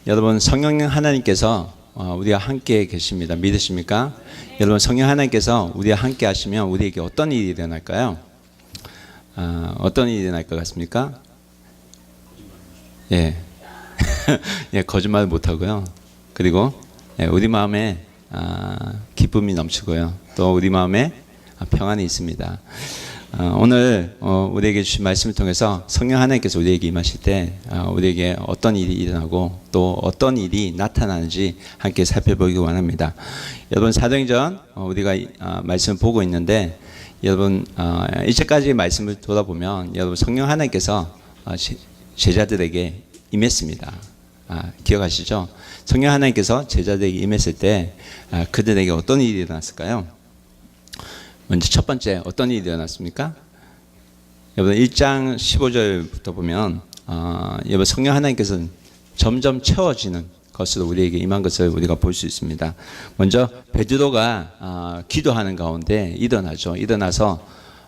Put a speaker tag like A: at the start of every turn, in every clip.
A: 여러분, 성령 하나님께서 우리와 함께 계십니다. 믿으십니까? 여러분, 성령 하나님께서 우리와 함께 하시면 우리에게 어떤 일이 일어날까요? 어떤 일이 일어날 것 같습니까? 예. 예, 거짓말 못하고요. 그리고 우리 마음에 기쁨이 넘치고요. 또 우리 마음에 평안이 있습니다. 오늘 우리에게 주신 말씀을 통해서 성령 하나님께서 우리에게 임하실 때 우리에게 어떤 일이 일어나고 또 어떤 일이 나타나는지 함께 살펴보기 원합니다. 여러분, 사도행전 우리가 말씀을 보고 있는데 여러분 이제까지 말씀을 돌아보면 여러분 성령 하나님께서 제자들에게 임했습니다. 기억하시죠? 성령 하나님께서 제자들에게 임했을 때 그들에게 어떤 일이 일어났을까요? 먼저 첫 번째 어떤 일이 일어났습니까? 여러분 1장 15절부터 보면 여러분 성령 하나님께서는 점점 채워지는 것으로 우리에게 임한 것을 우리가 볼 수 있습니다. 먼저 베드로가 기도하는 가운데 일어나죠. 일어나서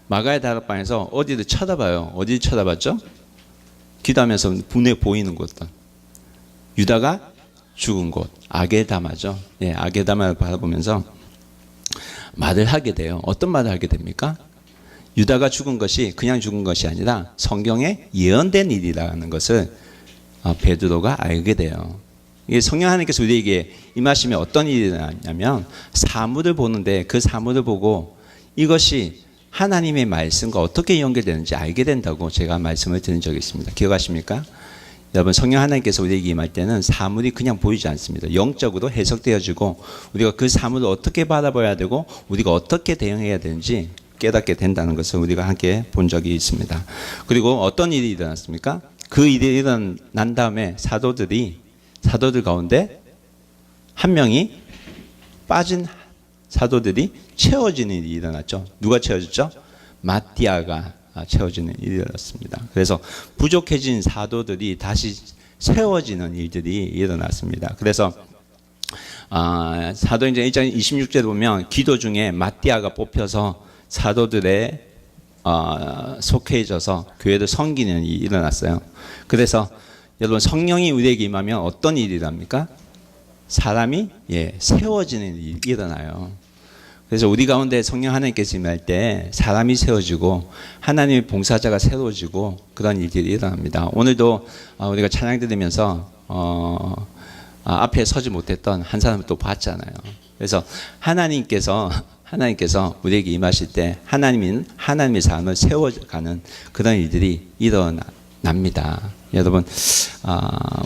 A: 마가의 다락방에서 어디를 쳐다봐요. 어디를 쳐다봤죠? 기도하면서 눈에 보이는 곳, 유다가 죽은 곳, 아게다마죠. 예, 아게다마를 바라보면서 말을 하게 돼요. 어떤 말을 하게 됩니까? 유다가 죽은 것이 그냥 죽은 것이 아니라 성경에 예언된 일이라는 것을 베드로가 알게 돼요. 이게 성령 하나님께서 우리에게 임하시면 어떤 일이 일어나냐면 사물을 보는데 그 사물을 보고 이것이 하나님의 말씀과 어떻게 연결되는지 알게 된다고 제가 말씀을 드린 적이 있습니다. 기억하십니까? 여러분, 성령 하나님께서 우리에게 임할 때는 사물이 그냥 보이지 않습니다. 영적으로 해석되어지고 우리가 그 사물을 어떻게 바라봐야 되고 우리가 어떻게 대응해야 되는지 깨닫게 된다는 것을 우리가 함께 본 적이 있습니다. 그리고 어떤 일이 일어났습니까? 그 일이 일어난 다음에 사도들 가운데 한 명이 빠진 사도들이 채워지는 일이 일어났죠. 누가 채워졌죠? 마띠아가 채워지는 일이 일어났습니다. 그래서 부족해진 사도들이 다시 세워지는 일들이 일어났습니다. 그래서 사도행전 1장 26절에 보면 기도 중에 마띠아가 뽑혀서 사도들의 속해져서 교회를 섬기는 일이 일어났어요. 그래서 여러분 성령이 우리에게 임하면 어떤 일이 일어납니까? 사람이 세워지는 일이 일어나요. 그래서 우리 가운데 성령 하나님께서 임할 때 사람이 세워지고 하나님의 봉사자가 새로워지고 그런 일들이 일어납니다. 오늘도 우리가 찬양 드리면서 앞에 서지 못했던 한 사람을 또 봤잖아요. 그래서 하나님께서 우리에게 임하실 때 하나님의 사람을 세워가는 그런 일들이 일어납니다. 여러분,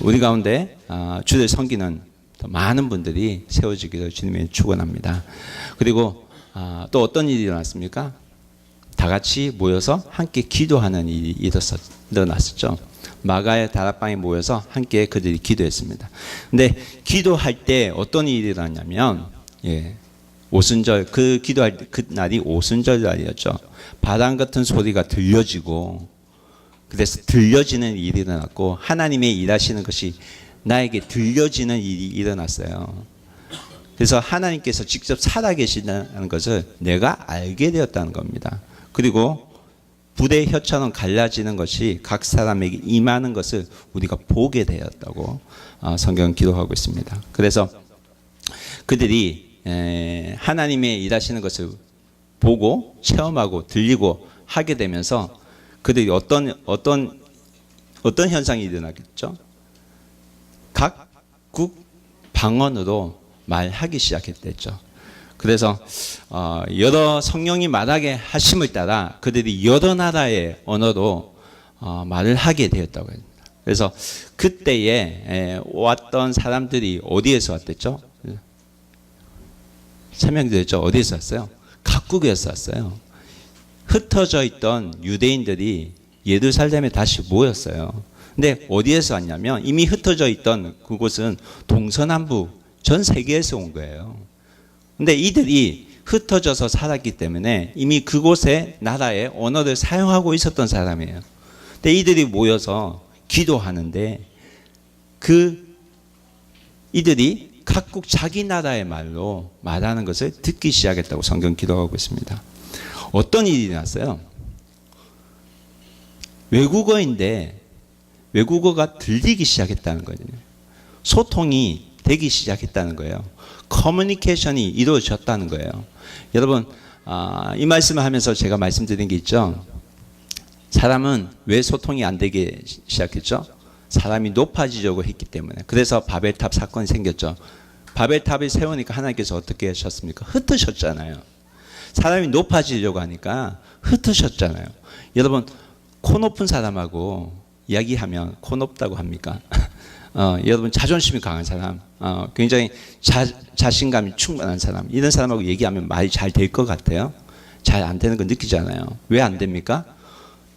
A: 우리 가운데 주를 섬기는 많은 분들이 세워지기를 주님이 축원합니다. 그리고 또 어떤 일이 일어났습니까? 다 같이 모여서 함께 기도하는 일이 일어났었죠. 마가의 다락방에 모여서 함께 그들이 기도했습니다. 근데 기도할 때 어떤 일이 일어났냐면 오순절, 그 기도할 때 그 날이 오순절 날이었죠. 바람 같은 소리가 들려지고 그래서 들려지는 일이 일어났고 하나님의 일하시는 것이 나에게 들려지는 일이 일어났어요. 그래서 하나님께서 직접 살아계시다는 것을 내가 알게 되었다는 겁니다. 그리고 불의 혀처럼 갈라지는 것이 각 사람에게 임하는 것을 우리가 보게 되었다고 성경은 기록하고 있습니다. 그래서 그들이 하나님의 일하시는 것을 보고 체험하고 들리고 하게 되면서 그들이 어떤 현상이 일어나겠죠? 각국 방언으로 말하기 시작했댔죠. 그래서 여러 성령이 말하게 하심을 따라 그들이 여러 나라의 언어로 말을 하게 되었다고 합니다. 그래서 그때에 왔던 사람들이 어디에서 왔댔죠? 설명드렸죠. 어디에서 왔어요? 각국에서 왔어요. 흩어져 있던 유대인들이 예루살렘에 다시 모였어요. 근데 어디에서 왔냐면 이미 흩어져 있던 그곳은 동서남북 전 세계에서 온 거예요. 근데 이들이 흩어져서 살았기 때문에 이미 그곳의 나라의 언어를 사용하고 있었던 사람이에요. 근데 이들이 모여서 기도하는데 이들이 각국 자기 나라의 말로 말하는 것을 듣기 시작했다고 성경 기록하고 있습니다. 어떤 일이 났어요? 외국어인데 외국어가 들리기 시작했다는 거예요. 소통이 되기 시작했다는 거예요. 커뮤니케이션이 이루어졌다는 거예요. 여러분, 이 말씀을 하면서 제가 말씀드린 게 있죠. 사람은 왜 소통이 안 되게 시작했죠? 사람이 높아지려고 했기 때문에. 그래서 바벨탑 사건이 생겼죠. 바벨탑을 세우니까 하나님께서 어떻게 하셨습니까? 흩으셨잖아요. 사람이 높아지려고 하니까 흩으셨잖아요. 여러분, 코 높은 사람하고 이야기하면 코 높다고 합니까? 여러분, 자존심이 강한 사람, 굉장히 자신감이 충만한 사람, 이런 사람하고 얘기하면 말이 잘 될 것 같아요. 잘 안 되는 거 느끼잖아요. 왜 안 됩니까?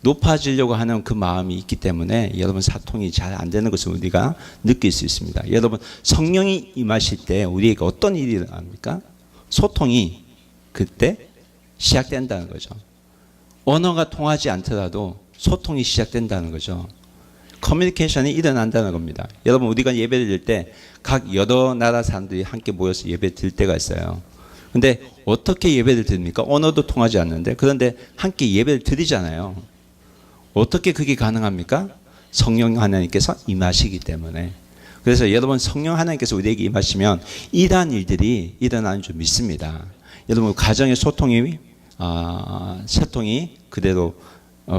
A: 높아지려고 하는 그 마음이 있기 때문에 여러분, 소통이 잘 안 되는 것을 우리가 느낄 수 있습니다. 여러분, 성령이 임하실 때 우리에게 어떤 일이 일어납니까? 소통이 그때 시작된다는 거죠. 언어가 통하지 않더라도 소통이 시작된다는 거죠. 커뮤니케이션이 일어난다는 겁니다. 여러분, 우리가 예배를 드릴 때 각 여러 나라 사람들이 함께 모여서 예배 드릴 때가 있어요. 근데 어떻게 예배를 드립니까? 언어도 통하지 않는데. 그런데 함께 예배를 드리잖아요. 어떻게 그게 가능합니까? 성령 하나님께서 임하시기 때문에. 그래서 여러분, 성령 하나님께서 우리에게 임하시면 이러한 일들이 일어나는 줄 믿습니다. 여러분, 가정의 소통이 그대로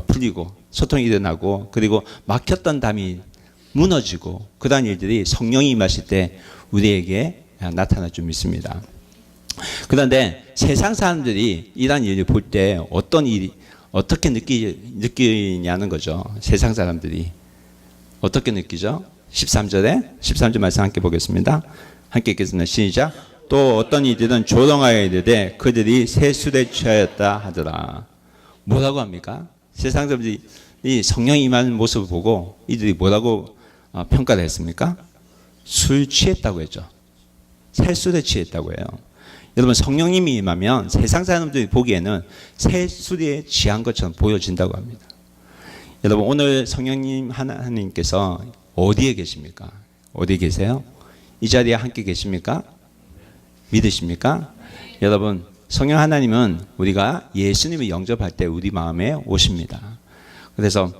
A: 풀리고 소통이 일어나고, 그리고 막혔던 담이 무너지고, 그러한 일들이 성령이 임하실 때 우리에게 나타날 줄 믿습니다. 그런데 세상 사람들이 이러한 일을 볼 때 어떻게 느끼냐는 거죠. 세상 사람들이 어떻게 느끼죠? 13절 말씀 함께 보겠습니다. 함께 읽겠습니다. 시작. 또 어떤 이들은 조롱하여 이르되 그들이 세술에 취하였다 하더라. 뭐라고 합니까? 세상 사람들이 이 성령이 임하는 모습을 보고 이들이 뭐라고 평가를 했습니까? 술 취했다고 했죠. 세술에 취했다고 해요. 여러분, 성령님이 임하면 세상 사람들이 보기에는 세술에 취한 것처럼 보여진다고 합니다. 여러분, 오늘 성령님 하나님께서 어디에 계십니까? 어디에 계세요? 이 자리에 함께 계십니까? 믿으십니까? 여러분, 성령 하나님은 우리가 예수님을 영접할 때 우리 마음에 오십니다. 그래서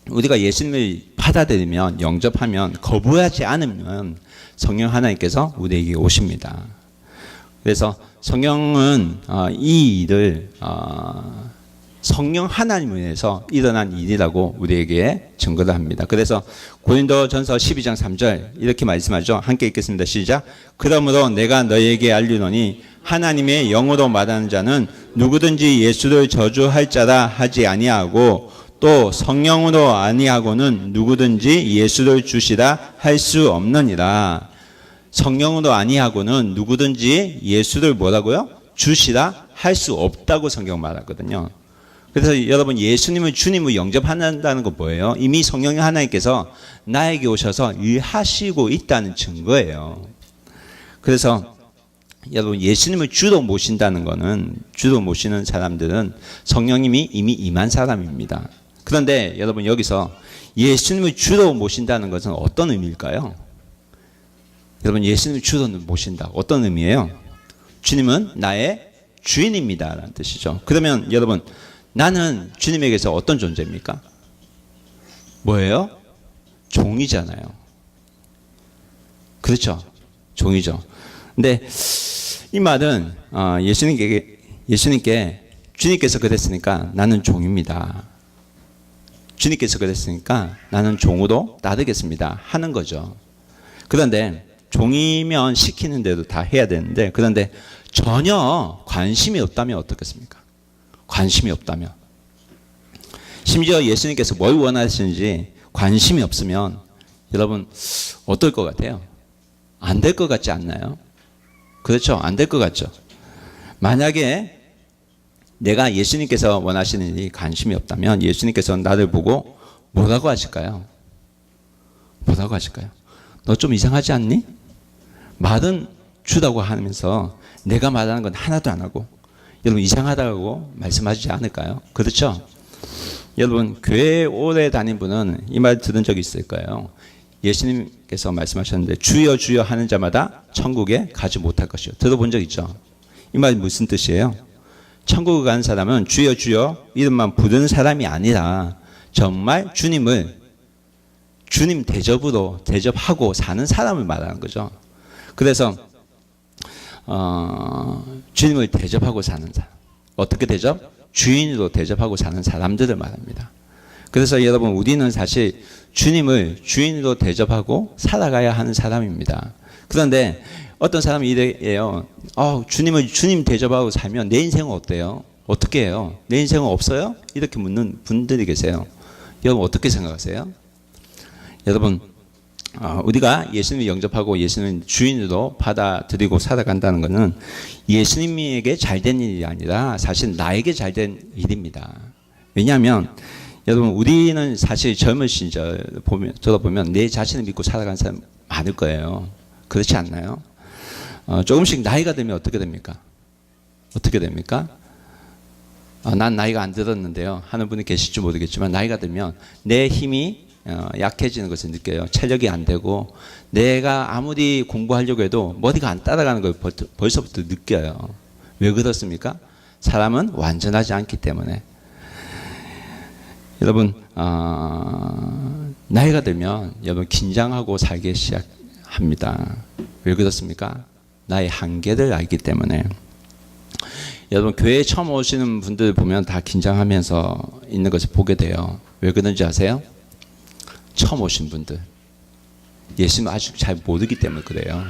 A: 우리가 예수님을 받아들이면, 영접하면, 거부하지 않으면 성령 하나님께서 우리에게 오십니다. 그래서 성령은 이 일을 성령 하나님을 위해서 일어난 일이라고 우리에게 증거를 합니다. 그래서 고린도전서 12장 3절 이렇게 말씀하죠. 함께 읽겠습니다. 시작. 그러므로 내가 너희에게 알리노니 하나님의 영으로 말하는 자는 누구든지 예수를 저주할 자라 하지 아니하고, 또 성령으로 아니하고는 누구든지 예수를 주시라 할 수 없느니라. 성령으로 아니하고는 누구든지 예수를 뭐라고요? 주시라 할 수 없다고 성경 말하거든요. 그래서 여러분, 예수님을 주님을 영접한다는 건 뭐예요? 이미 성령 하나님께서 나에게 오셔서 일하시고 있다는 증거예요. 그래서 여러분, 예수님을 주로 모신다는 거는, 주로 모시는 사람들은 성령님이 이미 임한 사람입니다. 그런데 여러분, 여기서 예수님을 주로 모신다는 것은 어떤 의미일까요? 여러분, 예수님을 주로 모신다. 어떤 의미예요? 주님은 나의 주인입니다 라는 뜻이죠. 그러면 여러분, 나는 주님에게서 어떤 존재입니까? 뭐예요? 종이잖아요. 그렇죠? 종이죠. 근데 이 말은 예수님께 주님께서 그랬으니까 나는 종입니다. 주님께서 그랬으니까 나는 종으로 따르겠습니다 하는 거죠. 그런데 종이면 시키는 대로 다 해야 되는데, 그런데 전혀 관심이 없다면 어떻겠습니까? 관심이 없다면, 심지어 예수님께서 뭘 원하시는지 관심이 없으면 여러분, 어떨 것 같아요? 안 될 것 같지 않나요? 그렇죠? 안 될 것 같죠? 만약에 내가 예수님께서 원하시는 일이 관심이 없다면 예수님께서 나를 보고 뭐라고 하실까요? 뭐라고 하실까요? 너 좀 이상하지 않니? 말은 주라고 하면서 내가 말하는 건 하나도 안 하고, 여러분, 이상하다고 말씀하시지 않을까요? 그렇죠? 여러분, 교회 오래 다닌 분은 이 말 들은 적이 있을 거예요. 예수님께서 말씀하셨는데 주여 주여 하는 자마다 천국에 가지 못할 것이요. 들어본 적 있죠? 이 말이 무슨 뜻이에요? 천국에 가는 사람은 주여 주여 이름만 부르는 사람이 아니라 정말 주님을 주님 대접으로 대접하고 사는 사람을 말하는 거죠. 그래서 주님을 대접하고 사는 사람. 어떻게 대접? 주인으로 대접하고 사는 사람들을 말합니다. 그래서 여러분 우리는 사실 주님을 주인으로 대접하고 살아가야 하는 사람입니다. 그런데 어떤 사람이 이래요. 주님을 주님 대접하고 살면 내 인생은 어때요? 어떻게 해요? 내 인생은 없어요? 이렇게 묻는 분들이 계세요. 여러분 어떻게 생각하세요? 여러분 우리가 예수님을 영접하고 예수님을 주인으로 받아들이고 살아간다는 것은 예수님에게 잘된 일이 아니라 사실 나에게 잘된 일입니다. 왜냐하면 여러분 우리는 사실 젊은 시절 들어보면 내 자신을 믿고 살아가는 사람 많을 거예요. 그렇지 않나요? 조금씩 나이가 들면 어떻게 됩니까? 어떻게 됩니까? 난 나이가 안 들었는데요 하는 분이 계실지 모르겠지만 나이가 들면 내 힘이 약해지는 것을 느껴요. 체력이 안 되고 내가 아무리 공부하려고 해도 머리가 안 따라가는 걸 벌써부터 느껴요. 왜 그렇습니까? 사람은 완전하지 않기 때문에. 여러분 나이가 들면 여러분 긴장하고 살기 시작합니다. 왜 그렇습니까? 나의 한계를 알기 때문에. 여러분 교회에 처음 오시는 분들 보면 다 긴장하면서 있는 것을 보게 돼요. 왜 그런지 아세요? 처음 오신 분들 예수님 아직 잘 모르기 때문에 그래요.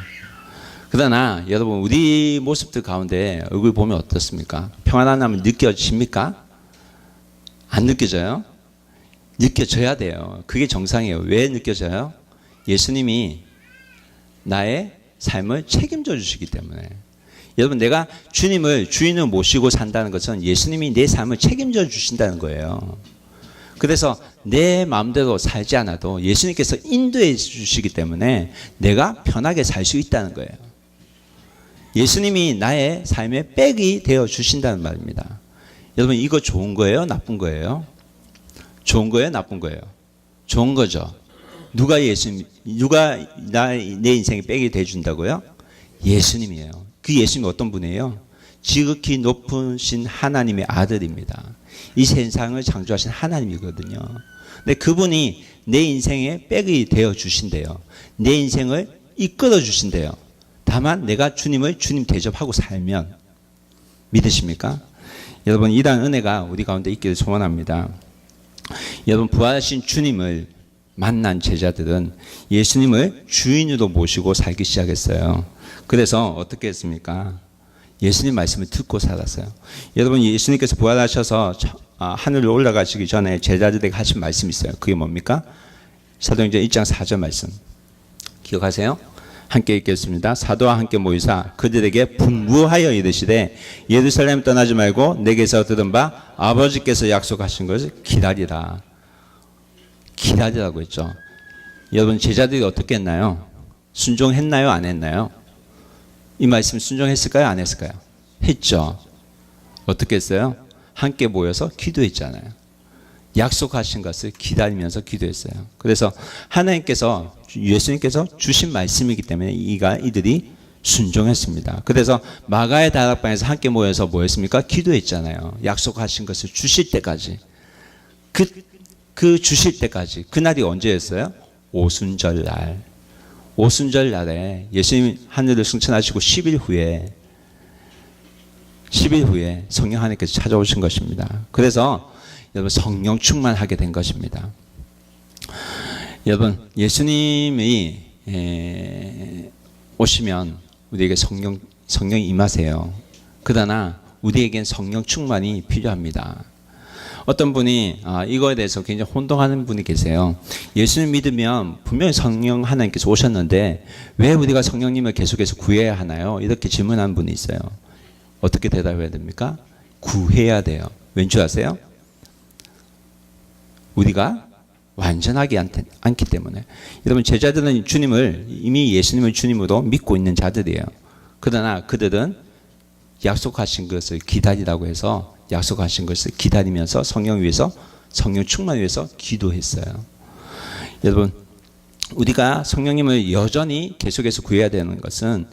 A: 그러나 여러분 우리 모습들 가운데 얼굴 보면 어떻습니까? 평안함은 느껴집니까? 안 느껴져요? 느껴져야 돼요. 그게 정상이에요. 왜 느껴져요? 예수님이 나의 삶을 책임져 주시기 때문에. 여러분 내가 주님을 주인을 모시고 산다는 것은 예수님이 내 삶을 책임져 주신다는 거예요. 그래서 내 마음대로 살지 않아도 예수님께서 인도해 주시기 때문에 내가 편하게 살 수 있다는 거예요. 예수님이 나의 삶의 백이 되어 주신다는 말입니다. 여러분 이거 좋은 거예요? 나쁜 거예요? 좋은 거예요? 나쁜 거예요? 좋은 거죠. 누가 내 인생의 백이 돼 준다고요? 예수님이에요. 그 예수님이 어떤 분이에요? 지극히 높으신 하나님의 아들입니다. 이 세상을 창조하신 하나님이거든요. 근데 그분이 내 인생의 백이 되어 주신대요. 내 인생을 이끌어 주신대요. 다만 내가 주님을 주님 대접하고 살면. 믿으십니까? 여러분 이러한 은혜가 우리 가운데 있기를 소원합니다. 여러분 부활하신 주님을 만난 제자들은 예수님을 주인으로 모시고 살기 시작했어요. 그래서 어떻게 했습니까? 예수님 말씀을 듣고 살았어요. 여러분 예수님께서 부활하셔서 하늘로 올라가시기 전에 제자들에게 하신 말씀이 있어요. 그게 뭡니까? 사도행전 1장 4절 말씀 기억하세요? 함께 읽겠습니다. 사도와 함께 모이사 그들에게 분부하여 이르시되 예루살렘 떠나지 말고 내게서 들은 바 아버지께서 약속하신 것을 기다리라. 기다리라고 했죠. 여러분 제자들이 어떻게 했나요? 순종했나요? 안 했나요? 이 말씀 순종했을까요? 안 했을까요? 했죠. 어떻게 했어요? 함께 모여서 기도했잖아요. 약속하신 것을 기다리면서 기도했어요. 그래서 하나님께서 예수님께서 주신 말씀이기 때문에 이들이 순종했습니다. 그래서 마가의 다락방에서 함께 모여서 뭐 했습니까? 기도했잖아요. 약속하신 것을 주실 때까지. 그 주실 때까지. 그날이 언제였어요? 오순절 날. 오순절 날에 예수님 하늘을 승천하시고 10일 후에 성령 하나님께서 찾아오신 것입니다. 그래서 여러분 성령 충만하게 된 것입니다. 여러분 예수님이 오시면 우리에게 성령이 임하세요. 그러나 우리에겐 성령 충만이 필요합니다. 어떤 분이 이거에 대해서 굉장히 혼동하는 분이 계세요. 예수님 믿으면 분명히 성령 하나님께서 오셨는데 왜 우리가 성령님을 계속해서 구해야 하나요? 이렇게 질문하는 분이 있어요. 어떻게 대답해야 됩니까? 구해야 돼요. 왠지 아세요? 우리가 완전하지 않기 때문에. 여러분 제자들은 이미 예수님을 주님으로 믿고 있는 자들이에요. 그러나 그들은 약속하신 것을 기다리라고 해서 약속하신 것을 기다리면서 성령 충만 위해서 기도했어요. 여러분 우리가 성령님을 여전히 계속해서 구해야 되는 것은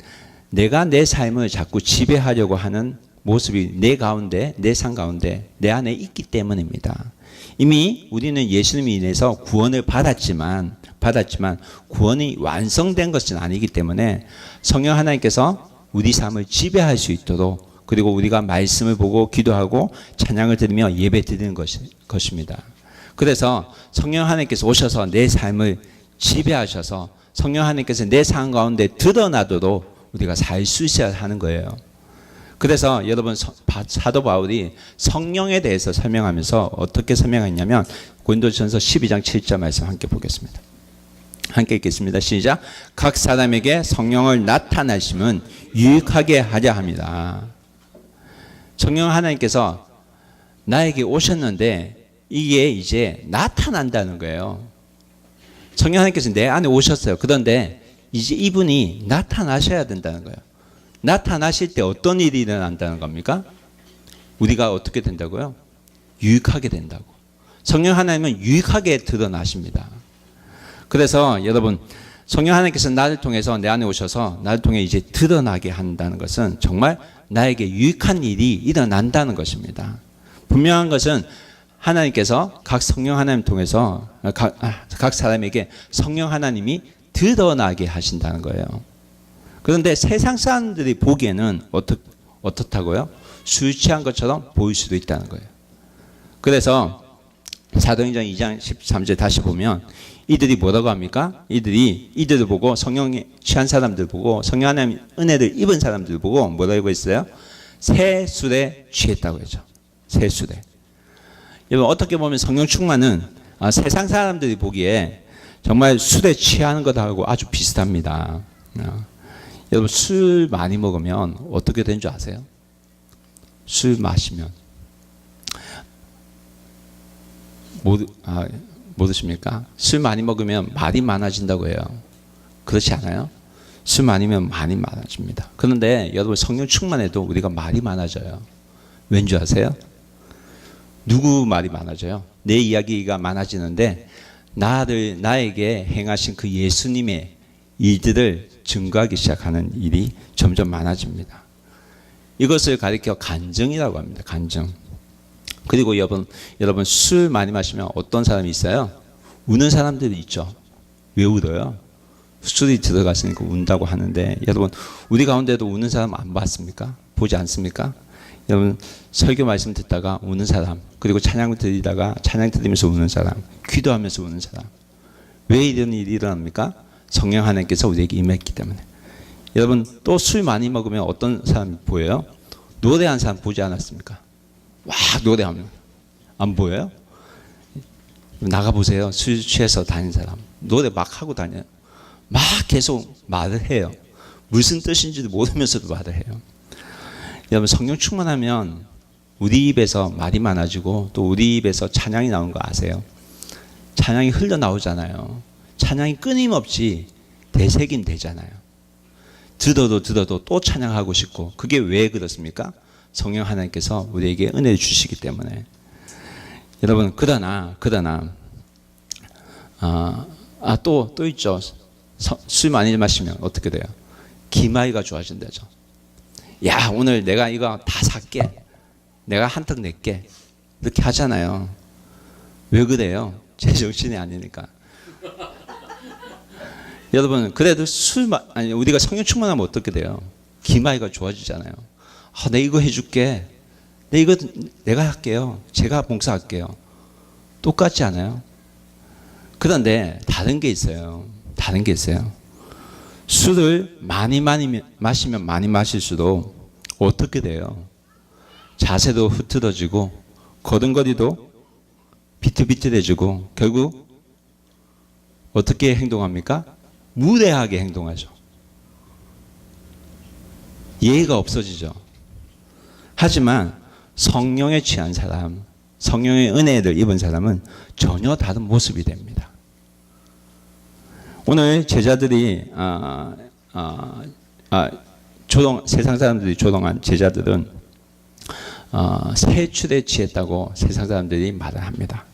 A: 내가 내 삶을 자꾸 지배하려고 하는 모습이 내 가운데, 내 삶 가운데, 내 안에 있기 때문입니다. 이미 우리는 예수님이 인해서 구원을 받았지만 받았지만 구원이 완성된 것은 아니기 때문에 성령 하나님께서 우리 삶을 지배할 수 있도록, 그리고 우리가 말씀을 보고 기도하고 찬양을 드리며 예배 드리는 것입니다. 그래서 성령 하나님께서 오셔서 내 삶을 지배하셔서 성령 하나님께서 내 삶 가운데 드러나도록 우리가 살 수 있어야 하는 거예요. 그래서 여러분, 사도 바울이 성령에 대해서 설명하면서 어떻게 설명했냐면 고린도전서 12장 7절 말씀 함께 보겠습니다. 함께 읽겠습니다. 시작. 각 사람에게 성령을 나타나심은 유익하게 하려 합니다. 성령 하나님께서 나에게 오셨는데 이게 이제 나타난다는 거예요. 성령 하나님께서 내 안에 오셨어요. 그런데 이제 이분이 나타나셔야 된다는 거예요. 나타나실 때 어떤 일이 일어난다는 겁니까? 우리가 어떻게 된다고요? 유익하게 된다고. 성령 하나님은 유익하게 드러나십니다. 그래서 여러분, 성령 하나님께서 나를 통해서 내 안에 오셔서 나를 통해 이제 드러나게 한다는 것은 정말 나에게 유익한 일이 일어난다는 것입니다. 분명한 것은 하나님께서 각 성령 하나님 통해서 각 사람에게 성령 하나님이 드러나게 하신다는 거예요. 그런데 세상 사람들이 보기에는 어떻다고요? 술 취한 것처럼 보일 수도 있다는 거예요. 그래서 사도행전 2장 13절 다시 보면 이들이 뭐라고 합니까? 이들을 보고, 성령에 취한 사람들 보고, 성령 하나님 은혜를 입은 사람들 보고 뭐라고 했어요? 새 술에 취했다고 했죠. 새 술에. 여러분, 어떻게 보면 성령 충만은 세상 사람들이 보기에 정말 술에 취하는 것하고 아주 비슷합니다. 여러분, 술 많이 먹으면 어떻게 되는 줄 아세요? 술 마시면 모르십니까? 술 많이 먹으면 말이 많아진다고 해요. 그렇지 않아요? 술 많으면 많이 많아집니다. 그런데 여러분, 성령 충만해도 우리가 말이 많아져요. 왠지 아세요? 누구 말이 많아져요? 내 이야기가 많아지는데 나에게 행하신 그 예수님의 일들을 증거하기 시작하는 일이 점점 많아집니다. 이것을 가리켜 간증이라고 합니다. 간증. 그리고 여러분 술 많이 마시면 어떤 사람이 있어요? 우는 사람들이 있죠. 왜 울어요? 술이 들어갔으니까 운다고 하는데, 여러분, 우리 가운데도 우는 사람 안 봤습니까? 보지 않습니까? 여러분, 설교 말씀 듣다가 우는 사람, 그리고 찬양을 드리다가 찬양 드리면서 우는 사람, 기도하면서 우는 사람. 왜 이런 일이 일어납니까? 성령 하나님께서 우리에게 임했기 때문에. 여러분, 또 술 많이 먹으면 어떤 사람이 보여요? 노래하는 사람 보지 않았습니까? 와, 노래하면 안 보여요? 나가보세요. 술 취해서 다니는 사람 노래 막 하고 다녀요. 막 계속 말을 해요. 무슨 뜻인지도 모르면서도 말을 해요. 여러분, 성령 충만하면 우리 입에서 말이 많아지고 또 우리 입에서 찬양이 나오는 거 아세요? 찬양이 흘러나오잖아요. 찬양이 끊임없이 되새김 되잖아요. 들어도 또 찬양하고 싶고. 그게 왜 그렇습니까? 성령 하나님께서 우리에게 은혜를 주시기 때문에. 여러분, 그러나 또 있죠. 술 많이 마시면 어떻게 돼요? 기마이가 좋아진다죠. 야, 오늘 내가 이거 다 살게. 내가 한턱 낼게. 이렇게 하잖아요. 왜 그래요? 제 정신이 아니니까. 여러분, 그래도 우리가 성령 충만하면 어떻게 돼요? 기마이가 좋아지잖아요. 내가 이거 해줄게. 내가 할게요. 제가 봉사할게요. 똑같지 않아요? 그런데 다른 게 있어요. 술을 많이 마시면 많이 마실수록 어떻게 돼요? 자세도 흐트러지고 걸음걸이도 비틀비틀해지고 결국 어떻게 행동합니까? 무례하게 행동하죠. 예의가 없어지죠. 하지만 성령에 취한 사람, 성령의 은혜를 입은 사람은 전혀 다른 모습이 됩니다. 오늘 제자들이 세상 사람들이 조롱한 제자들은 세출에 취했다고 세상 사람들이 말을 합니다.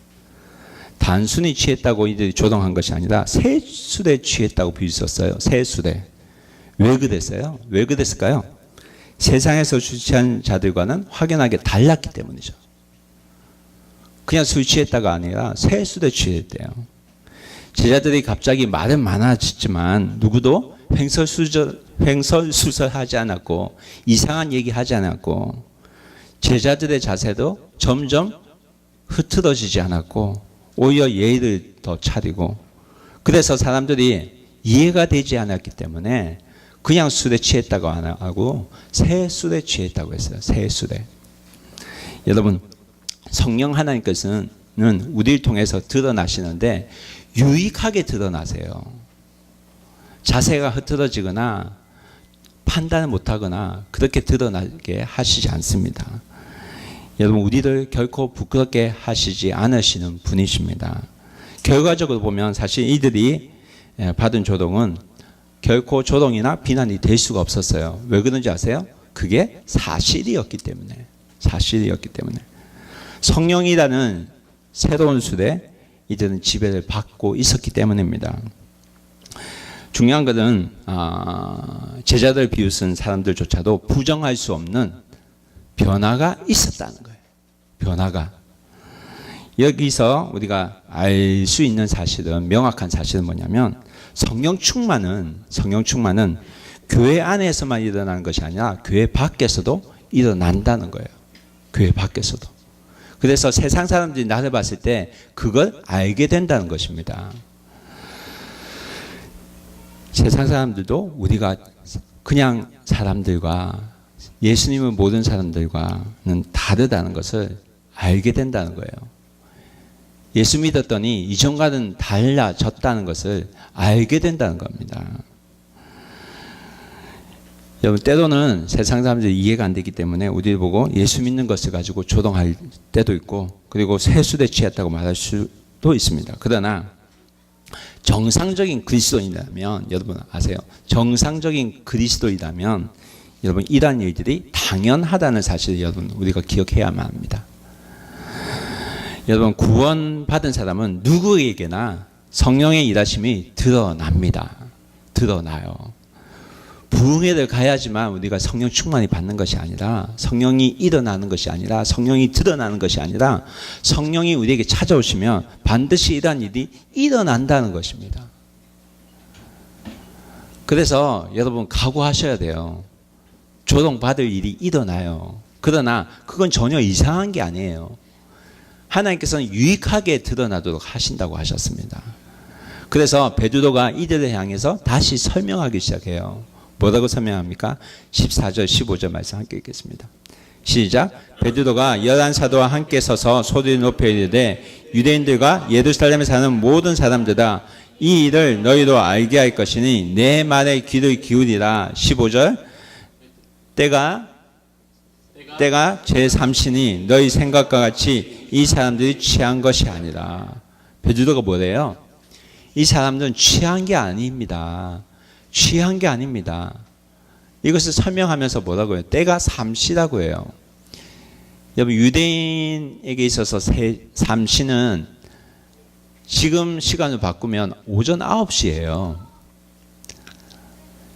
A: 단순히 취했다고 이들이 조롱한 것이 아니라 세술에 취했다고 비웃었어요. 세술에. 왜 그랬어요? 왜 그랬을까요? 세상에서 술 취한 자들과는 확연하게 달랐기 때문이죠. 그냥 술 취했다가 아니라 세술에 취했대요. 제자들이 갑자기 말은 많아졌지만 누구도 횡설수설하지 않았고 이상한 얘기하지 않았고 제자들의 자세도 점점 흐트러지지 않았고 오히려 예의를 더 차리고 그래서 사람들이 이해가 되지 않았기 때문에 그냥 술에 취했다고 안 하고 새 술에 취했다고 했어요. 새 술에. 여러분 성령 하나님께서는 우리를 통해서 드러나시는데 유익하게 드러나세요. 자세가 흐트러지거나 판단을 못하거나 그렇게 드러나게 하시지 않습니다. 여러분 우리를 결코 부끄럽게 하시지 않으시는 분이십니다. 결과적으로 보면 사실 이들이 받은 조롱은 결코 조롱이나 비난이 될 수가 없었어요. 왜 그런지 아세요? 그게 사실이었기 때문에. 성령이라는 새로운 술에 이들은 지배를 받고 있었기 때문입니다. 중요한 것은 제자들 비웃은 사람들조차도 부정할 수 없는 변화가 있었다는 거예요. 변화가. 여기서 우리가 알 수 있는 사실은 명확한 사실은 뭐냐면 성령 충만은 교회 안에서만 일어나는 것이 아니라 교회 밖에서도 일어난다는 거예요. 교회 밖에서도. 그래서 세상 사람들이 나를 봤을 때 그걸 알게 된다는 것입니다. 세상 사람들도 우리가 그냥 사람들과 예수님을 모르는 사람들과는 다르다는 것을 알게 된다는 거예요. 예수 믿었더니 이전과는 달라졌다는 것을 알게 된다는 겁니다. 여러분 때로는 세상 사람들이 이해가 안 되기 때문에 우리를 보고 예수 믿는 것을 가지고 조롱할 때도 있고 그리고 세술에 취했다고 말할 수도 있습니다. 그러나 정상적인 그리스도인이라면 여러분 아세요? 정상적인 그리스도인이라면 여러분 이러한 일들이 당연하다는 사실을 여러분 우리가 기억해야만 합니다. 여러분 구원받은 사람은 누구에게나 성령의 일하심이 드러납니다. 드러나요. 부흥회를 가야지만 우리가 성령 충만이 받는 것이 아니라 성령이 일어나는 것이 아니라 성령이 드러나는 것이 아니라 성령이 우리에게 찾아오시면 반드시 이러한 일이 일어난다는 것입니다. 그래서 여러분 각오하셔야 돼요. 조롱받을 일이 일어나요. 그러나 그건 전혀 이상한 게 아니에요. 하나님께서는 유익하게 드러나도록 하신다고 하셨습니다. 그래서 베드로가 이들을 향해서 다시 설명하기 시작해요. 뭐라고 설명합니까? 14절 15절 말씀 함께 읽겠습니다. 시작. 베드로가 11사도와 함께 서서 소리를 높여 이르되 유대인들과 예루살렘에 사는 모든 사람들아 이 일을 너희도 알게 할 것이니 내 말에 귀를 기울이라. 15절. 때가 제3시니 너희 생각과 같이 이 사람들이 취한 것이 아니라. 베드로가 뭐래요? 이 사람들은 취한 게 아닙니다. 취한 게 아닙니다. 이것을 설명하면서 뭐라고 해요? 때가 삼시라고 해요. 여러분 유대인에게 있어서 삼시는 지금 시간을 바꾸면 오전 9시예요.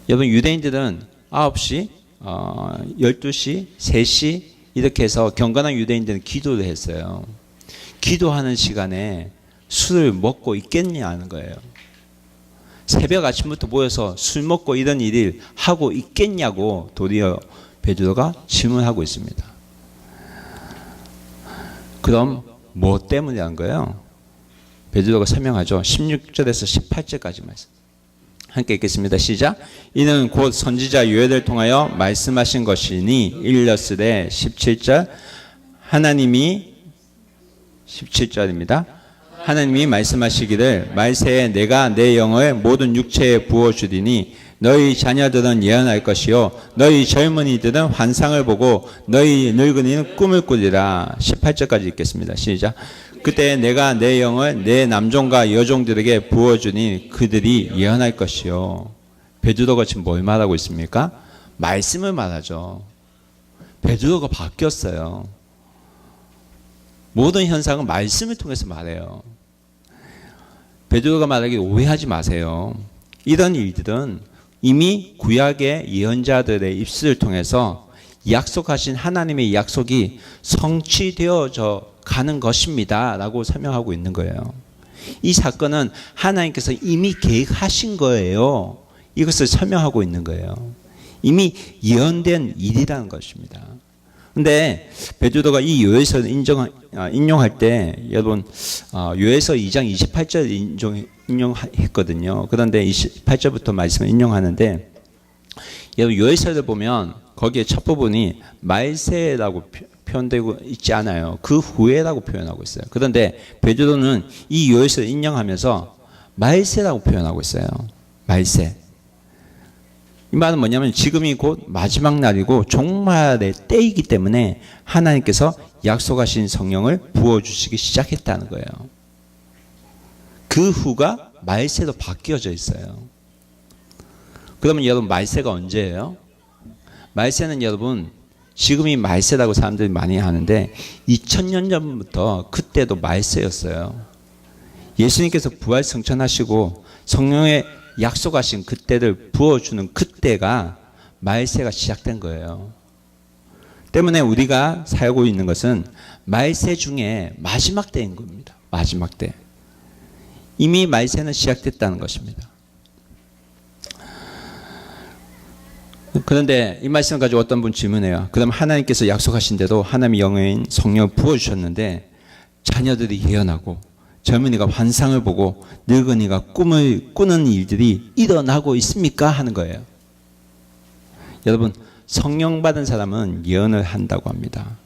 A: 여러분 유대인들은 9시, 12시, 3시 이렇게 해서 경건한 유대인들은 기도를 했어요. 기도하는 시간에 술을 먹고 있겠냐는 거예요. 새벽 아침부터 모여서 술 먹고 이런 일을 하고 있겠냐고 도리어 베드로가 질문하고 있습니다. 그럼 뭐 때문이라는 거예요? 베드로가 설명하죠. 16절에서 18절까지 말씀. 함께 읽겠습니다. 시작. 이는 곧 선지자 요엘을 통하여 말씀하신 것이니 일렀으되 17절 하나님이 17절입니다. 하나님이 말씀하시기를 말세에 내가 내 영을 모든 육체에 부어주리니 너희 자녀들은 예언할 것이요 너희 젊은이들은 환상을 보고 너희 늙은이는 꿈을 꾸리라. 18절까지 읽겠습니다. 시작. 그때 내가 내 영을 내 남종과 여종들에게 부어주니 그들이 예언할 것이요. 베드로가 지금 뭘 말하고 있습니까? 말씀을 말하죠. 베드로가 바뀌었어요. 모든 현상은 말씀을 통해서 말해요. 베드로가 말하기를 오해하지 마세요. 이런 일들은 이미 구약의 예언자들의 입술을 통해서 약속하신 하나님의 약속이 성취되어져 가는 것입니다 라고 설명하고 있는 거예요. 이 사건은 하나님께서 이미 계획하신 거예요. 이것을 설명하고 있는 거예요. 이미 예언된 일이라는 것입니다. 근데 베드로가 이 요에서 인용할 때 여러분 요에서 2장 28절 인용했거든요. 그런데 28절부터 말씀을 인용하는데 여러분 요에서를 보면 거기에 첫 부분이 말세라고 표현되고 있지 않아요. 그 후에라고 표현하고 있어요. 그런데 베드로는 이 요에서를 인용하면서 말세라고 표현하고 있어요. 말세. 이 말은 뭐냐면 지금이 곧 마지막 날이고 종말의 때이기 때문에 하나님께서 약속하신 성령을 부어주시기 시작했다는 거예요. 그 후가 말세로 바뀌어져 있어요. 그러면 여러분 말세가 언제예요? 말세는 여러분 지금이 말세라고 사람들이 많이 하는데 2000년 전부터 그때도 말세였어요. 예수님께서 부활 승천하시고 성령의 약속하신 그때를 부어주는 그때가 말세가 시작된 거예요. 때문에 우리가 살고 있는 것은 말세 중에 마지막 때인 겁니다. 마지막 때. 이미 말세는 시작됐다는 것입니다. 그런데 이 말씀을 가지고 어떤 분 질문해요. 그럼 하나님께서 약속하신 대로 하나님의 영인 성령을 부어주셨는데 자녀들이 예언하고 젊은이가 환상을 보고 늙은이가 꿈을 꾸는 일들이 일어나고 있습니까? 하는 거예요. 여러분 성령 받은 사람은 예언을 한다고 합니다.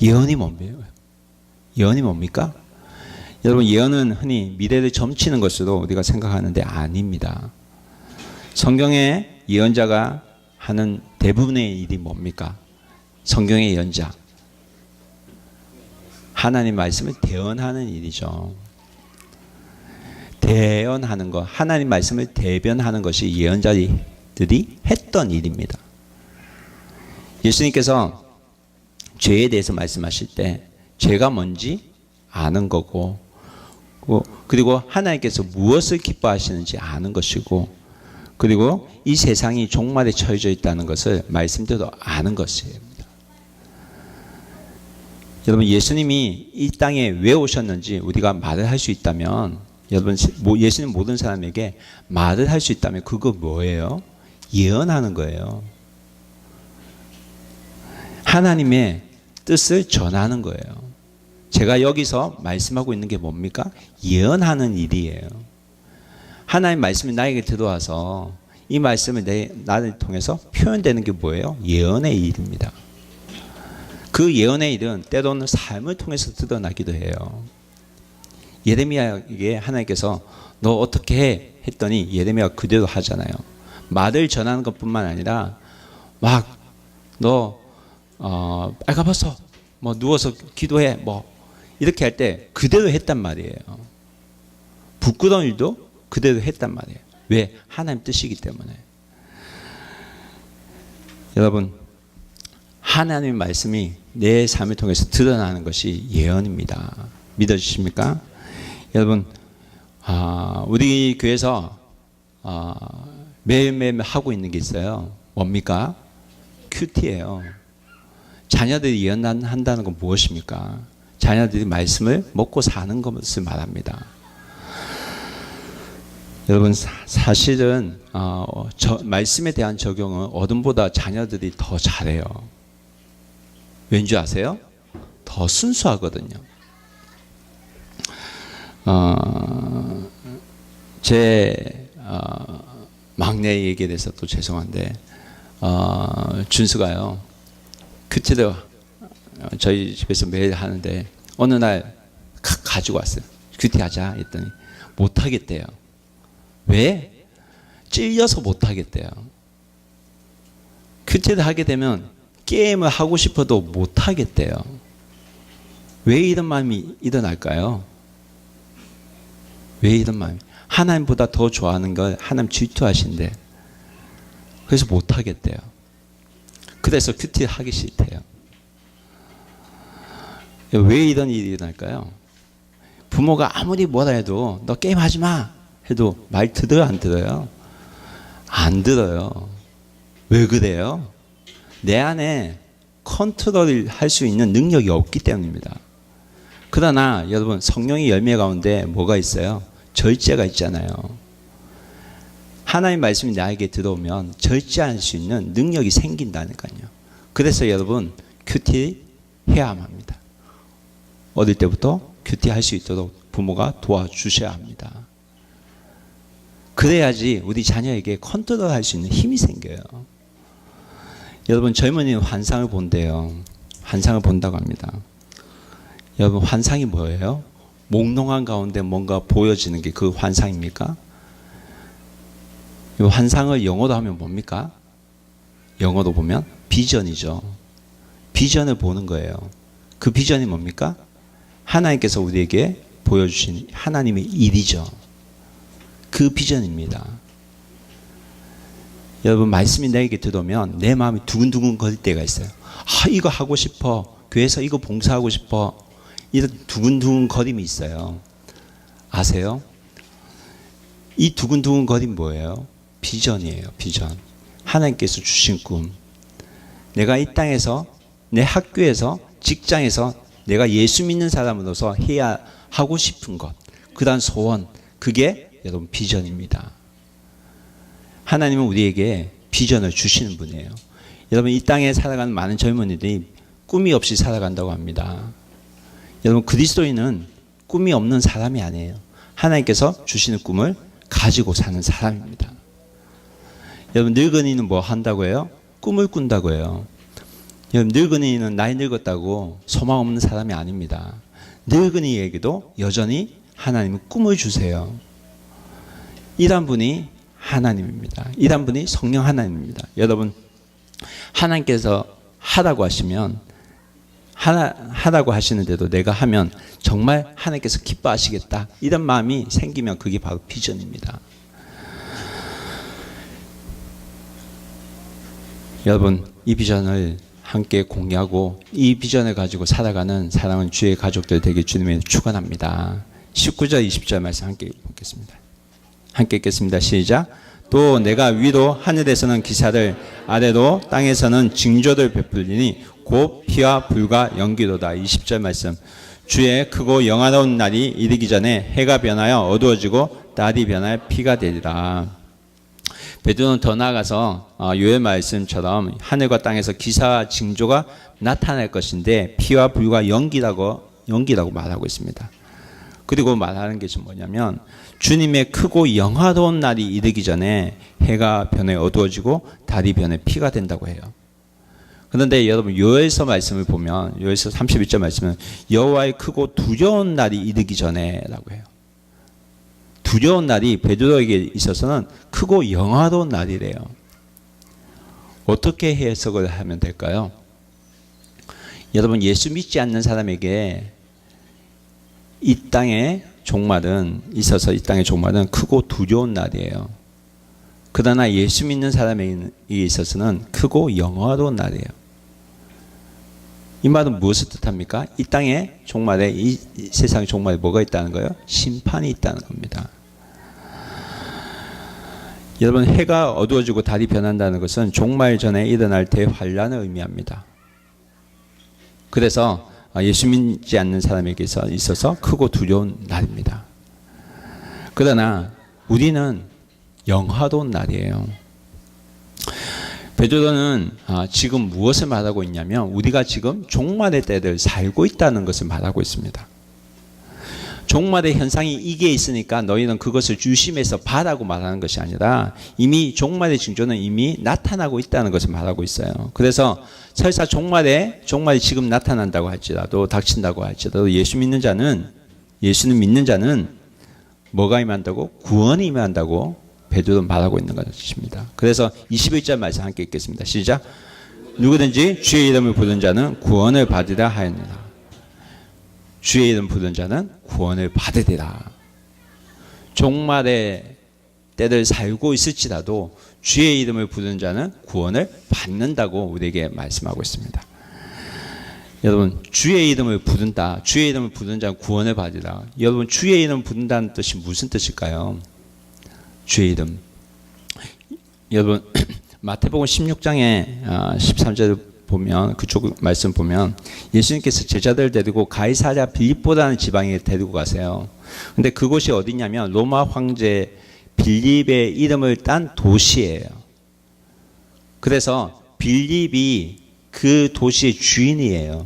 A: 예언이 뭡니까? 예언이 뭡니까? 여러분 예언은 흔히 미래를 점치는 것으로 우리가 생각하는데 아닙니다. 성경의 예언자가 하는 대부분의 일이 뭡니까? 성경의 예언자. 하나님 말씀을 대언하는 일이죠. 대언하는 것, 하나님 말씀을 대변하는 것이 예언자들이 했던 일입니다. 예수님께서 죄에 대해서 말씀하실 때 죄가 뭔지 아는 거고 그리고 하나님께서 무엇을 기뻐하시는지 아는 것이고 그리고 이 세상이 종말에 처해져 있다는 것을 말씀대로 아는 것이에요. 여러분 예수님이 이 땅에 왜 오셨는지 우리가 말을 할 수 있다면 여러분 예수님 모든 사람에게 말을 할 수 있다면 그거 뭐예요? 예언하는 거예요. 하나님의 뜻을 전하는 거예요. 제가 여기서 말씀하고 있는 게 뭡니까? 예언하는 일이에요. 하나님 말씀이 나에게 들어와서 이 말씀을 나를 통해서 표현되는 게 뭐예요? 예언의 일입니다. 그 예언의 일은 때로는 삶을 통해서 드러나기도 해요. 예레미야에게 하나님께서 너 어떻게 해? 했더니 예레미야가 그대로 하잖아요. 말을 전하는 것뿐만 아니라 막 너 빨가벗어 뭐 누워서 기도해 뭐 이렇게 할 때 그대로 했단 말이에요. 부끄러운 일도 그대로 했단 말이에요. 왜? 하나님 뜻이기 때문에. 여러분 하나님의 말씀이 내 삶을 통해서 드러나는 것이 예언입니다. 믿어주십니까? 여러분 우리 교회에서 매일매일 하고 있는 게 있어요. 뭡니까? 큐티예요. 자녀들이 예언한다는 건 무엇입니까? 자녀들이 말씀을 먹고 사는 것을 말합니다. 여러분 사실은 말씀에 대한 적용은 어른보다 자녀들이 더 잘해요. 왠지 아세요? 더 순수하거든요. 제 막내 얘기에 대해서 또 죄송한데 준수가요. 그때도 저희 집에서 매일 하는데 어느 날 가지고 왔어요. 큐티 하자 했더니 못하겠대요. 왜? 찔려서 못하겠대요. 큐티를 하게 되면 게임을 하고 싶어도 못하겠대요. 왜 이런 마음이 일어날까요? 왜 이런 마음이? 하나님보다 더 좋아하는 걸 하나님 질투하신대. 그래서 못하겠대요. 그래서 큐티 하기 싫대요. 왜 이런 일이 일어날까요? 부모가 아무리 뭐라 해도 너 게임하지 마 해도 말 들어요 안 들어요? 안 들어요. 왜 그래요? 내 안에 컨트롤을 할 수 있는 능력이 없기 때문입니다. 그러나 여러분 성령의 열매 가운데 뭐가 있어요? 절제가 있잖아요. 하나님 말씀이 나에게 들어오면 절제할 수 있는 능력이 생긴다니까요. 그래서 여러분 큐티 해야만 합니다. 어릴 때부터 큐티 할 수 있도록 부모가 도와주셔야 합니다. 그래야지 우리 자녀에게 컨트롤할 수 있는 힘이 생겨요. 여러분 젊은이는 환상을 본대요. 환상을 본다고 합니다. 여러분 환상이 뭐예요? 몽롱한 가운데 뭔가 보여지는 게 그 환상입니까? 이 환상을 영어로 하면 뭡니까? 영어로 보면 비전이죠. 비전을 보는 거예요. 그 비전이 뭡니까? 하나님께서 우리에게 보여주신 하나님의 일이죠. 그 비전입니다. 여러분 말씀이 내게 들어오면 내 마음이 두근두근 거릴 때가 있어요. 아 이거 하고 싶어. 교회에서 이거 봉사하고 싶어. 이런 두근두근 거림이 있어요. 아세요? 이 두근두근 거림 뭐예요? 비전이에요. 비전. 하나님께서 주신 꿈. 내가 이 땅에서 내 학교에서 직장에서 내가 예수 믿는 사람으로서 해야 하고 싶은 것. 그다음 소원. 그게 여러분 비전입니다. 하나님은 우리에게 비전을 주시는 분이에요. 여러분 이 땅에 살아가는 많은 젊은이들이 꿈이 없이 살아간다고 합니다. 여러분 그리스도인은 꿈이 없는 사람이 아니에요. 하나님께서 주시는 꿈을 가지고 사는 사람입니다. 여러분 늙은이는 뭐 한다고 해요? 꿈을 꾼다고 해요. 여러분 늙은이는 나이 늙었다고 소망 없는 사람이 아닙니다. 늙은이에게도 여전히 하나님은 꿈을 주세요. 이런 분이 하나님입니다. 이런 분이 성령 하나님입니다. 여러분 하나님께서 하라고 하시면 하라고 하시는데도 내가 하면 정말 하나님께서 기뻐하시겠다. 이런 마음이 생기면 그게 바로 비전입니다. 여러분 이 비전을 함께 공유하고 이 비전을 가지고 살아가는 사랑하는 주의 가족들 되게 주님의 축원합니다. 19절 20절 말씀 함께 읽겠습니다. 함께 읽겠습니다. 시작. 또 내가 위로 하늘에서는 기사를 아래로 땅에서는 징조를 베풀리니 곧 피와 불과 연기로다. 20절 말씀. 주의 크고 영화로운 날이 이르기 전에 해가 변하여 어두워지고 달이 변하여 피가 되리라. 베드로는 더 나아가서 요엘 말씀처럼 하늘과 땅에서 기사와 징조가 나타날 것인데 피와 불과 연기라고 말하고 있습니다. 그리고 말하는 것이 뭐냐면 주님의 크고 영화로운 날이 이르기 전에 해가 변해 어두워지고 달이 변해 피가 된다고 해요. 그런데 여러분 요엘서 말씀을 보면 요엘서 31절 말씀은 여호와의 크고 두려운 날이 이르기 전에라고 해요. 두려운 날이 베드로에게 있어서는 크고 영화로운 날이래요. 어떻게 해석을 하면 될까요? 여러분 예수 믿지 않는 사람에게 이 땅의 종말은 있어서 이 땅의 종말은 크고 두려운 날이에요. 그러나 예수 믿는 사람에게 있어서는 크고 영화로운 날이에요. 이 말은 무엇을 뜻합니까? 이 땅의 종말에 이 세상의 종말에 뭐가 있다는 거예요? 심판이 있다는 겁니다. 여러분 해가 어두워지고 달이 변한다는 것은 종말 전에 일어날 대환란을 의미합니다. 그래서 예수 믿지 않는 사람에게 있어서 크고 두려운 날입니다. 그러나 우리는 영화로운 날이에요. 베드로는 지금 무엇을 말하고 있냐면 우리가 지금 종말의 때를 살고 있다는 것을 말하고 있습니다. 종말의 현상이 이게 있으니까 너희는 그것을 유심해서 봐라고 말하는 것이 아니라 이미 종말의 징조는 이미 나타나고 있다는 것을 말하고 있어요. 그래서 설사 종말이 지금 나타난다고 할지라도 닥친다고 할지라도 예수는 믿는 자는 뭐가 임한다고? 구원이 임한다고 베드로는 말하고 있는 것입니다. 그래서 21절 말씀 함께 읽겠습니다. 시작. 누구든지 주의 이름을 부른 자는 구원을 받으라 하였느니라. 주의 이름 부른 자는 구원을 받으리라. 종말의 때를 살고 있을지라도 주의 이름을 부른 자는 구원을 받는다고 우리에게 말씀하고 있습니다. 여러분 주의 이름을 부른다. 주의 이름을 부른 자는 구원을 받으리라. 여러분 주의 이름을 부른다는 뜻이 무슨 뜻일까요? 주의 이름. 여러분 마태복음 16장에 13절을 보면 그쪽 말씀 보면 예수님께서 제자들 데리고 가이사랴 빌립보라는 지방에 데리고 가세요. 근데 그곳이 어디냐면 로마 황제 빌립의 이름을 딴 도시예요. 그래서 빌립이 그 도시의 주인이에요.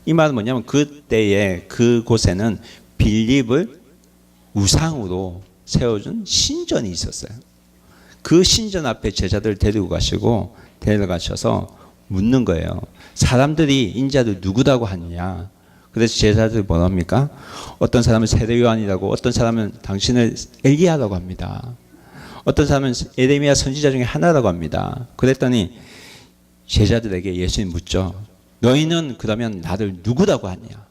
A: 이 말은 뭐냐면 그때에 그곳에는 빌립을 우상으로 세워준 신전이 있었어요. 그 신전 앞에 제자들 데리고 가시고 데려가셔서 묻는 거예요. 사람들이 인자를 누구라고 하느냐. 그래서 제자들이 뭐라 합니까? 어떤 사람은 세례 요한이라고, 어떤 사람은 당신을 엘리야라고 합니다. 어떤 사람은 에레미야 선지자 중에 하나라고 합니다. 그랬더니 제자들에게 예수님 묻죠. 너희는 그러면 나를 누구라고 하냐?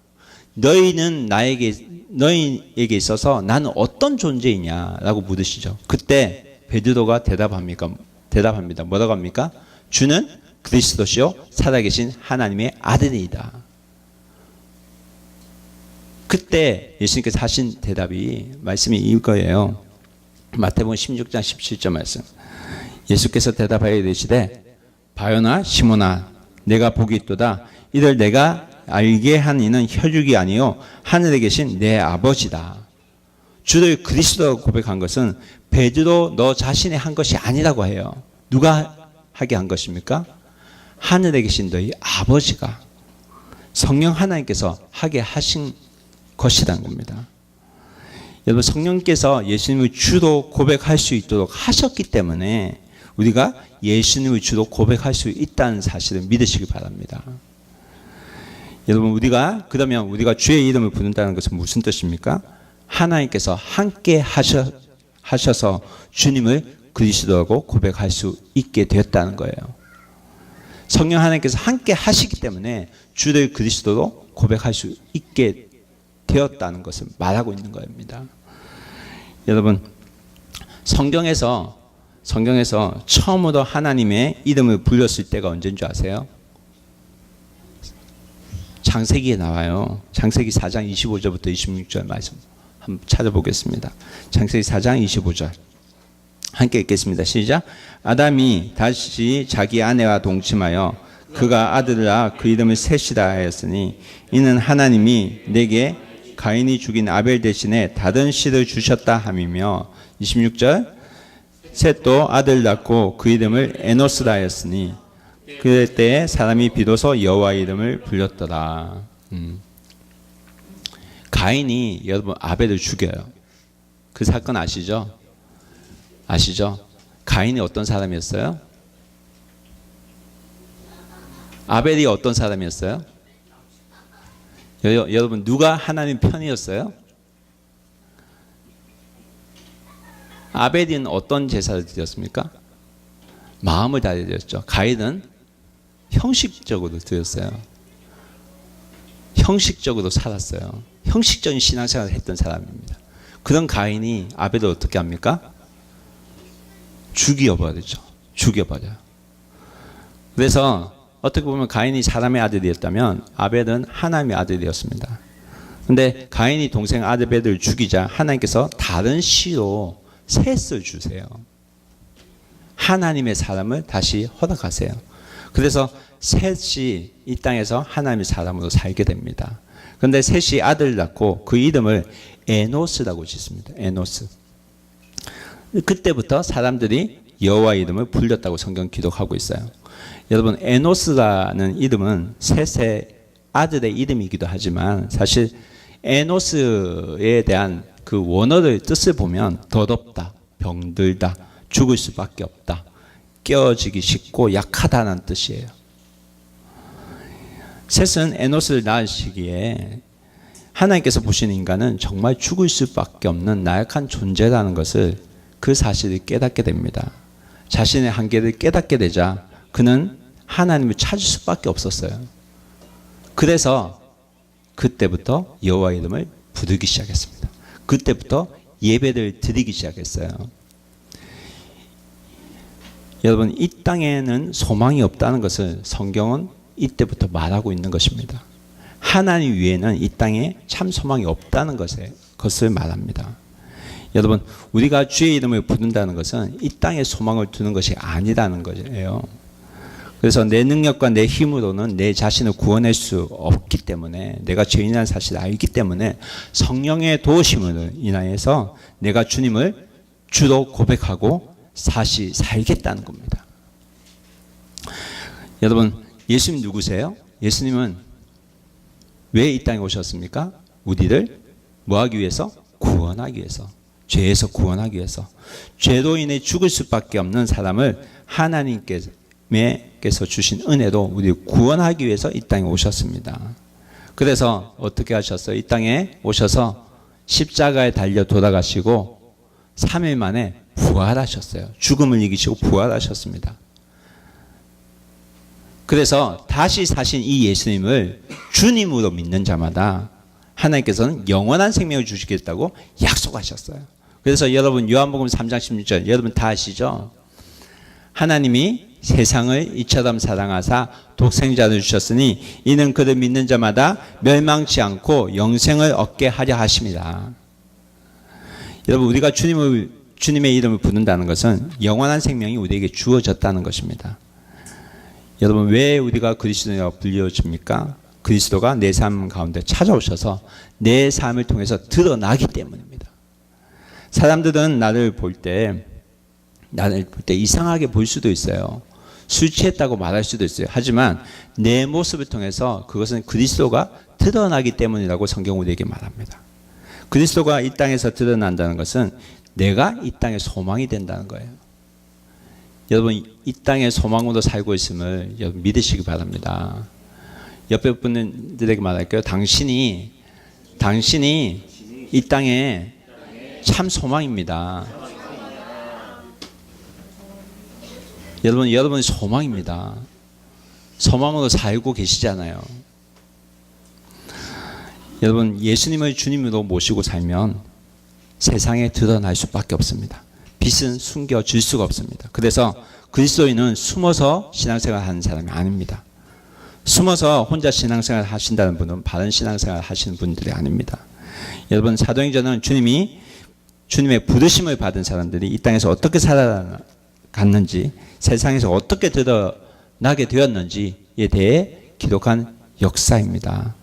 A: 너희에게 있어서 나는 어떤 존재이냐라고 물으시죠. 그때 베드로가 대답합니다. 뭐라고 합니까? 주는 그리스도시요 살아계신 하나님의 아들이다. 그때 예수님께서 하신 대답이 말씀이 이거예요. 마태복음 16장 17절 말씀. 예수께서 대답하여 이르시되 바요나 시몬아 내가 복이 있도다. 이를 내가 알게 한 이는 혈육이 아니요 하늘에 계신 내 아버지다. 주를 그리스도라고 고백한 것은 베드로 너 자신이 한 것이 아니라고 해요. 누가 하게 한 것입니까? 하늘에 계신 너희 아버지가, 성령 하나님께서 하게 하신 것이란 겁니다. 여러분, 성령께서 예수님을 주로 고백할 수 있도록 하셨기 때문에 우리가 예수님을 주로 고백할 수 있다는 사실을 믿으시기 바랍니다. 여러분, 그러면 우리가 주의 이름을 부른다는 것은 무슨 뜻입니까? 하나님께서 함께 하셔서 주님을 그리스도라고 고백할 수 있게 되었다는 거예요. 성령 하나님께서 함께 하시기 때문에 주를 그리스도로 고백할 수 있게 되었다는 것을 말하고 있는 겁니다. 여러분, 성경에서 처음으로 하나님의 이름을 불렸을 때가 언제인 줄 아세요? 창세기에 나와요. 창세기 4장 25절부터 26절 말씀 한번 찾아보겠습니다. 창세기 4장 25절 함께 읽겠습니다. 시작. 아담이 다시 자기 아내와 동침하여 그가 아들을 낳아 그 이름을 셋이라 하였으니 이는 하나님이 내게 가인이 죽인 아벨 대신에 다른 씨를 주셨다 함이며 26절 셋도 아들 낳고 그 이름을 에노스라 하였으니 그때에 사람이 비로소 여호와 이름을 불렸더라. 가인이 여러분 아벨을 죽여요. 그 사건 아시죠? 가인이 어떤 사람이었어요? 아벨이 어떤 사람이었어요? 여러분 누가 하나님 편이었어요? 아벨은 어떤 제사를 드렸습니까? 마음을 다해 드렸죠. 가인은 형식적으로 드렸어요. 형식적으로 살았어요. 형식적인 신앙생활을 했던 사람입니다. 그런 가인이 아벨을 어떻게 합니까? 죽여버리죠. 죽여버려요. 그래서 어떻게 보면 가인이 사람의 아들이었다면 아벨은 하나님의 아들이었습니다. 그런데 가인이 동생 아벨을 죽이자 하나님께서 다른 씨로 셋을 주세요. 하나님의 사람을 다시 허락하세요. 그래서 셋이 이 땅에서 하나님의 사람으로 살게 됩니다. 그런데 셋이 아들을 낳고 그 이름을 에노스라고 짓습니다. 에노스. 그때부터 사람들이 여호와 이름을 불렸다고 성경 기록하고 있어요. 여러분, 에노스라는 이름은 셋의 아들의 이름이기도 하지만 사실 에노스에 대한 그 원어의 뜻을 보면 더럽다, 병들다, 죽을 수밖에 없다, 깨어지기 쉽고 약하다는 뜻이에요. 셋은 에노스를 낳으시기에 하나님께서 보시는 인간은 정말 죽을 수밖에 없는 나약한 존재라는 것을 그 사실을 깨닫게 됩니다. 자신의 한계를 깨닫게 되자 그는 하나님을 찾을 수밖에 없었어요. 그래서 그때부터 여호와 이름을 부르기 시작했습니다. 그때부터 예배를 드리기 시작했어요. 여러분, 이 땅에는 소망이 없다는 것을 성경은 이때부터 말하고 있는 것입니다. 하나님 외에는 이 땅에 참 소망이 없다는 것을 말합니다. 여러분, 우리가 주의 이름을 부른다는 것은 이 땅에 소망을 두는 것이 아니라는 거예요. 그래서 내 능력과 내 힘으로는 내 자신을 구원할 수 없기 때문에, 내가 죄인이라는 사실을 알기 때문에 성령의 도우심으로 인하여서 내가 주님을 주로 고백하고 다시 살겠다는 겁니다. 여러분, 예수님 누구세요? 예수님은 왜 이 땅에 오셨습니까? 우리를 뭐 하기 위해서? 구원하기 위해서. 죄에서 구원하기 위해서. 죄로 인해 죽을 수밖에 없는 사람을 하나님께서 주신 은혜로 우리를 구원하기 위해서 이 땅에 오셨습니다. 그래서 어떻게 하셨어요? 이 땅에 오셔서 십자가에 달려 돌아가시고 3일 만에 부활하셨어요. 죽음을 이기시고 부활하셨습니다. 그래서 다시 사신 이 예수님을 주님으로 믿는 자마다 하나님께서는 영원한 생명을 주시겠다고 약속하셨어요. 그래서 여러분 요한복음 3장 16절 여러분 다 아시죠? 하나님이 세상을 이처럼 사랑하사 독생자를 주셨으니 이는 그를 믿는 자마다 멸망치 않고 영생을 얻게 하려 하심이라. 여러분, 우리가 주님의 이름을 부른다는 것은 영원한 생명이 우리에게 주어졌다는 것입니다. 여러분, 왜 우리가 그리스도인이라고 불려집니까? 그리스도가 내 삶 가운데 찾아오셔서 내 삶을 통해서 드러나기 때문입니다. 사람들은 나를 볼 때 이상하게 볼 수도 있어요. 술 취했다고 말할 수도 있어요. 하지만 내 모습을 통해서 그것은 그리스도가 드러나기 때문이라고 성경 우리에게 말합니다. 그리스도가 이 땅에서 드러난다는 것은 내가 이 땅의 소망이 된다는 거예요. 여러분, 이 땅의 소망으로 살고 있음을 여러분 믿으시기 바랍니다. 옆에 분들에게 말할게요. 당신이 이 땅에 참 소망입니다. 여러분이 소망입니다. 소망으로 살고 계시잖아요. 여러분, 예수님을 주님으로 모시고 살면 세상에 드러날 수밖에 없습니다. 빛은 숨겨질 수가 없습니다. 그래서 그리스도인은 숨어서 신앙생활 하는 사람이 아닙니다. 숨어서 혼자 신앙생활 하신다는 분은 바른 신앙생활 하시는 분들이 아닙니다. 여러분, 사도행전은 주님의 부르심을 받은 사람들이 이 땅에서 어떻게 살아갔는지, 세상에서 어떻게 드러나게 되었는지에 대해 기록한 역사입니다.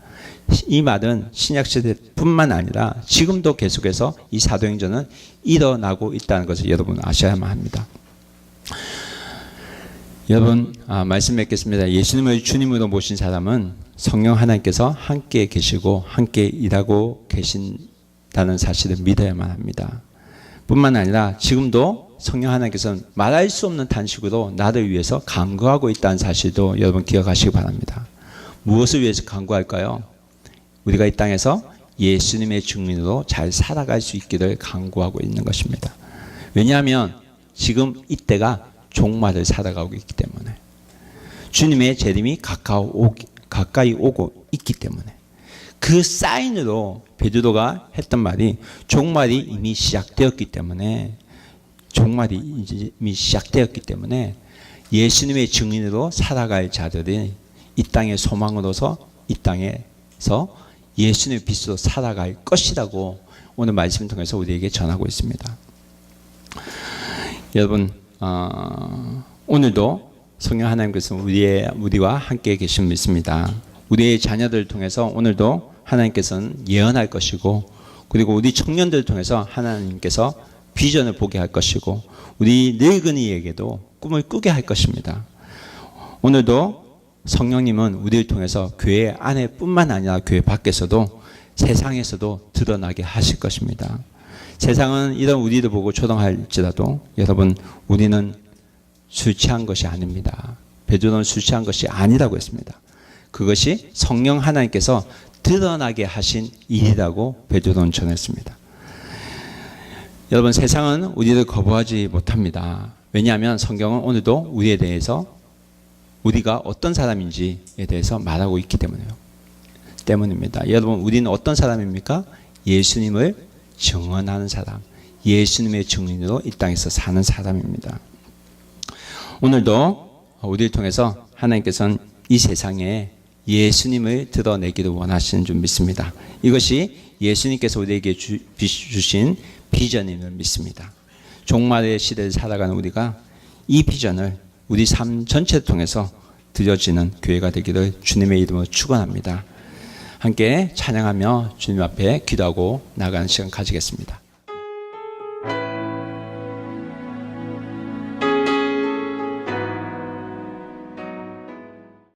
A: 이 말은 신약시대뿐만 아니라 지금도 계속해서 이 사도행전은 일어나고 있다는 것을 여러분 아셔야만 합니다. 여러분, 말씀 맺겠습니다. 예수님을 주님으로 모신 사람은 성령 하나님께서 함께 계시고 함께 일하고 계신다는 사실을 믿어야만 합니다. 뿐만 아니라 지금도 성령 하나님께서는 말할 수 없는 탄식으로 나를 위해서 간구하고 있다는 사실도 여러분 기억하시기 바랍니다. 무엇을 위해서 간구할까요? 우리가 이 땅에서 예수님의 증인으로 잘 살아갈 수 있기를 간구하고 있는 것입니다. 왜냐하면 지금 이때가 종말을 살아가고 있기 때문에, 주님의 재림이 가까이 오고 있기 때문에, 그 사인으로 베드로가 했던 말이 종말이 이미 시작되었기 때문에 예수님의 증인으로 살아갈 자들이 이 땅의 소망으로서 이 땅에서 예수님의 빛으로 살아갈 것이라고 오늘 말씀을 통해서 우리에게 전하고 있습니다. 여러분, 오늘도 성령 하나님께서 우리와 함께 계신 믿습니다. 우리의 자녀들을 통해서 오늘도 하나님께서는 예언할 것이고, 그리고 우리 청년들을 통해서 하나님께서 비전을 보게 할 것이고, 우리 늙은이에게도 꿈을 꾸게 할 것입니다. 오늘도 성령님은 우리를 통해서 교회 안에뿐만 아니라 교회 밖에서도 세상에서도 드러나게 하실 것입니다. 세상은 이런 우리를 보고 조롱할지라도 여러분, 우리는 술 취한 것이 아닙니다. 베드로는 술 취한 것이 아니라고 했습니다. 그것이 성령 하나님께서 드러나게 하신 일이라고 베드로는 전했습니다. 여러분, 세상은 우리를 거부하지 못합니다. 왜냐하면 성경은 오늘도 우리에 대해서 우리가 어떤 사람인지에 대해서 말하고 있기 때문입니다. 여러분, 우리는 어떤 사람입니까? 예수님을 증언하는 사람, 예수님의 증인으로 이 땅에서 사는 사람입니다. 오늘도 우리를 통해서 하나님께서는 이 세상에 예수님을 드러내기를 원하시는 줄 믿습니다. 이것이 예수님께서 우리에게 주신 비전임을 믿습니다. 종말의 시대를 살아가는 우리가 이 비전을 우리 삶 전체를 통해서 드려지는 교회가 되기를 주님의 이름으로 축원합니다. 함께 찬양하며 주님 앞에 기도하고 나가는 시간 가지겠습니다.